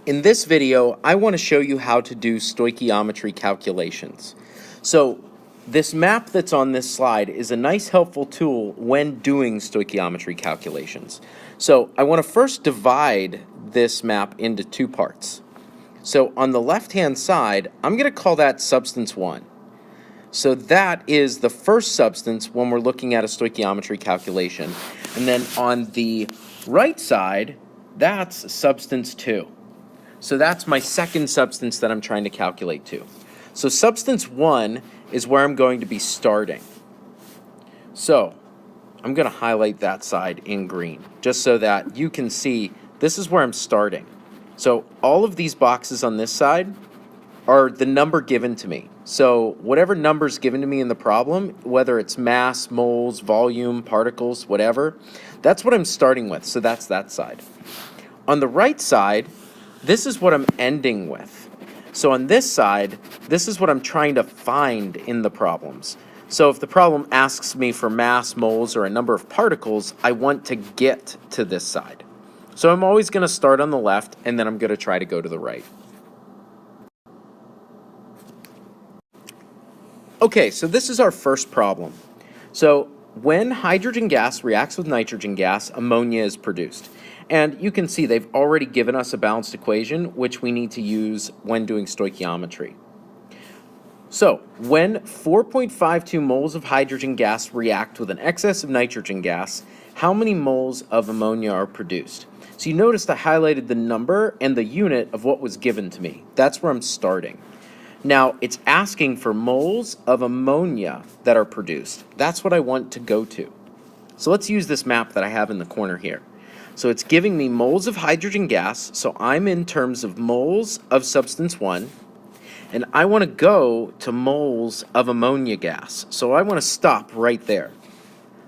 In this video, I want to show you how to do stoichiometry calculations. So this map that's on this slide is a nice helpful tool when doing stoichiometry calculations. So I want to first divide this map into two parts. So on the left-hand side, I'm going to call that substance 1. So that is the first substance when we're looking at a stoichiometry calculation. And then on the right side, that's substance 2. So that's my second substance that I'm trying to calculate to. So substance 1 is where I'm going to be starting. So I'm going to highlight that side in green, just so that you can see this is where I'm starting. So all of these boxes on this side are the number given to me. So whatever number's given to me in the problem, whether it's mass, moles, volume, particles, whatever, that's what I'm starting with. So that's that side. On the right side, this is what I'm ending with. So on this side, this is what I'm trying to find in the problems. So if the problem asks me for mass, moles, or a number of particles, I want to get to this side. So I'm always going to start on the left, and then I'm going to try to go to the right. Okay, so this is our first problem. So when hydrogen gas reacts with nitrogen gas, ammonia is produced. And you can see they've already given us a balanced equation, which we need to use when doing stoichiometry. So when 4.52 moles of hydrogen gas react with an excess of nitrogen gas, how many moles of ammonia are produced? So you noticed I highlighted the number and the unit of what was given to me. That's where I'm starting. Now, it's asking for moles of ammonia that are produced. That's what I want to go to. So let's use this map that I have in the corner here. So it's giving me moles of hydrogen gas, so I'm in terms of moles of substance 1, and I want to go to moles of ammonia gas. So I want to stop right there.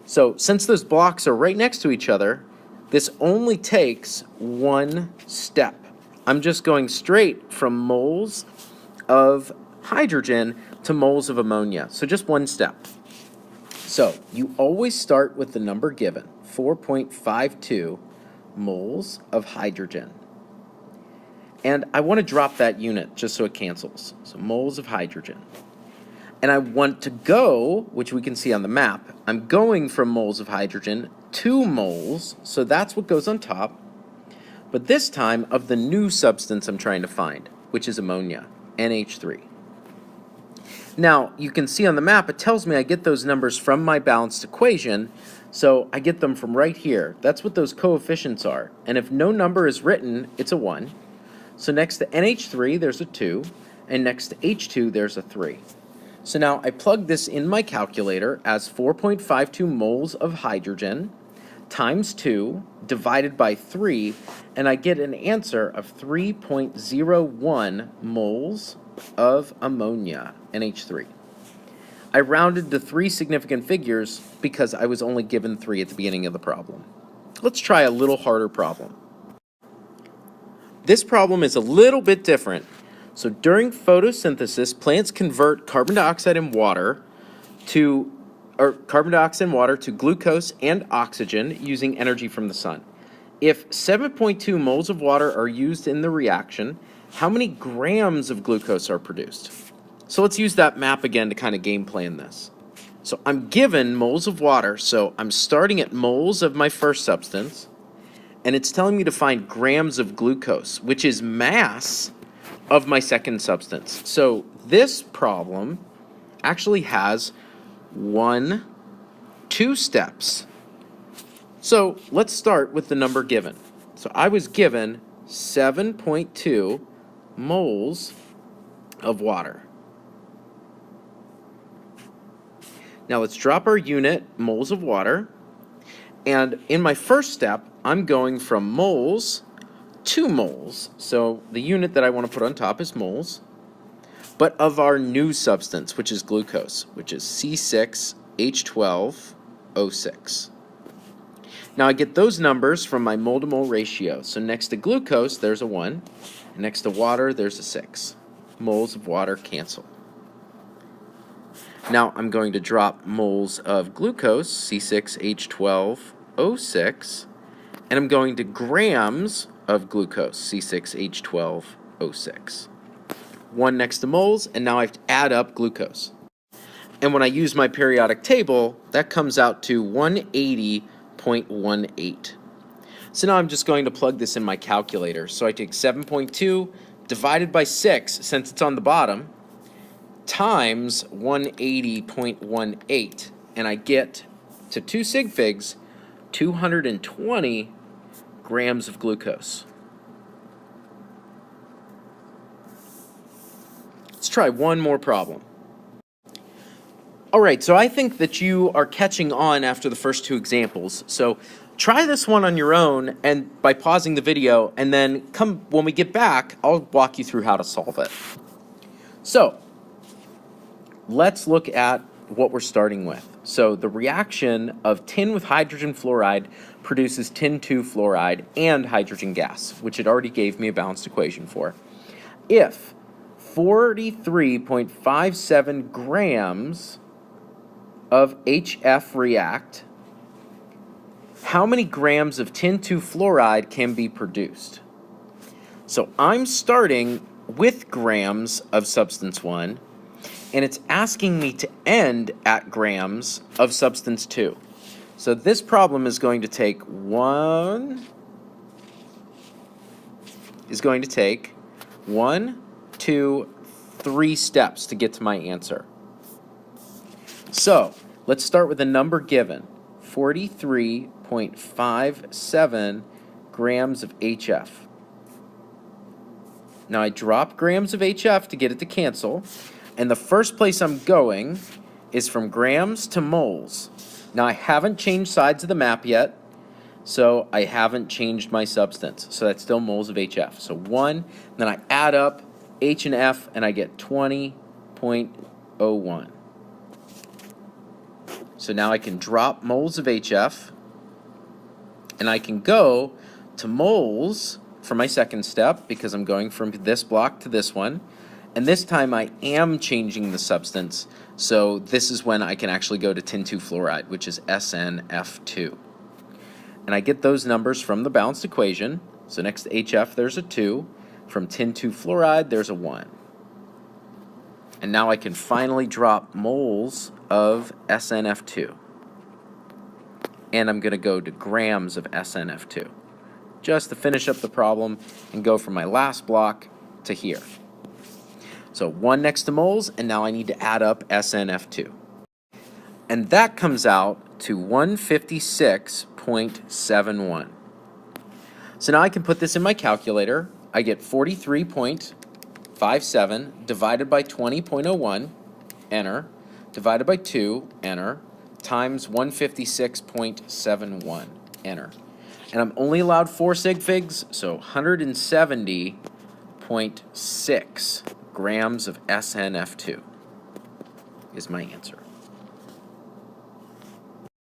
So since those blocks are right next to each other, this only takes one step. I'm just going straight from moles of hydrogen to moles of ammonia. So just one step. So you always start with the number given, 4.52 moles of hydrogen. And I want to drop that unit just so it cancels. So moles of hydrogen. And I want to go, which we can see on the map, I'm going from moles of hydrogen to moles, so that's what goes on top, but this time of the new substance I'm trying to find, which is ammonia, NH3. Now, you can see on the map, it tells me I get those numbers from my balanced equation, so I get them from right here. That's what those coefficients are. And if no number is written, it's a 1. So next to NH3, there's a 2, and next to H2, there's a 3. So now I plug this in my calculator as 4.52 moles of hydrogen times 2 divided by 3, and I get an answer of 3.01 moles of ammonia, NH3. I rounded to 3 significant figures because I was only given 3 at the beginning of the problem. Let's try a little harder problem. This problem is a little bit different. So during photosynthesis, plants convert carbon dioxide and water to glucose and oxygen using energy from the sun. If 7.2 moles of water are used in the reaction, how many grams of glucose are produced? So let's use that map again to kind of game plan this. So I'm given moles of water, so I'm starting at moles of my first substance, and it's telling me to find grams of glucose, which is mass of my second substance. So this problem actually has 2 steps. So let's start with the number given. So I was given 7.2 moles of water. Now let's drop our unit, moles of water. And in my first step, I'm going from moles to moles. So the unit that I want to put on top is moles, but of our new substance, which is glucose, which is C6H12O6. Now I get those numbers from my mole to mole ratio. So next to glucose, there's a 1. And next to water, there's a 6. Moles of water cancel. Now I'm going to drop moles of glucose, C6H12O6, and I'm going to grams of glucose, C6H12O6. 1 next to moles, and now I have to add up glucose. And when I use my periodic table, that comes out to 180.18. So now I'm just going to plug this in my calculator. So I take 7.2 divided by 6, since it's on the bottom, times 180.18, and I get to 2 sig figs, 220 grams of glucose. Let's try one more problem. All right, so I think that you are catching on after the first 2 examples. So try this one on your own and by pausing the video, and then when we get back, I'll walk you through how to solve it. So let's look at what we're starting with. So the reaction of tin with hydrogen fluoride produces tin 2 fluoride and hydrogen gas, which it already gave me a balanced equation for. If 43.57 grams of HF react, how many grams of tin 2 fluoride can be produced? So I'm starting with grams of substance 1, and it's asking me to end at grams of substance 2. So this problem is going to take 1, 2, 3 steps to get to my answer. So let's start with the number given, 43.57 grams of HF. Now I drop grams of HF to get it to cancel, and the first place I'm going is from grams to moles. Now I haven't changed sides of the map yet, so I haven't changed my substance. So that's still moles of HF. So 1, then I add up H and F, and I get 20.01. So now I can drop moles of HF, and I can go to moles for my second step because I'm going from this block to this one. And this time I am changing the substance, so this is when I can actually go to tin 2 fluoride, which is SnF2. And I get those numbers from the balanced equation. So next to HF, there's a 2. From tin 2 fluoride, there's a 1. And now I can finally drop moles of SnF2. And I'm going to go to grams of SnF2, just to finish up the problem and go from my last block to here. So 1 next to moles, and now I need to add up SnF2. And that comes out to 156.71. So now I can put this in my calculator. I get 43.57 divided by 20.01, enter, divided by 2, enter, times 156.71, enter. And I'm only allowed 4 sig figs, so 170.6 grams of SnF2 is my answer.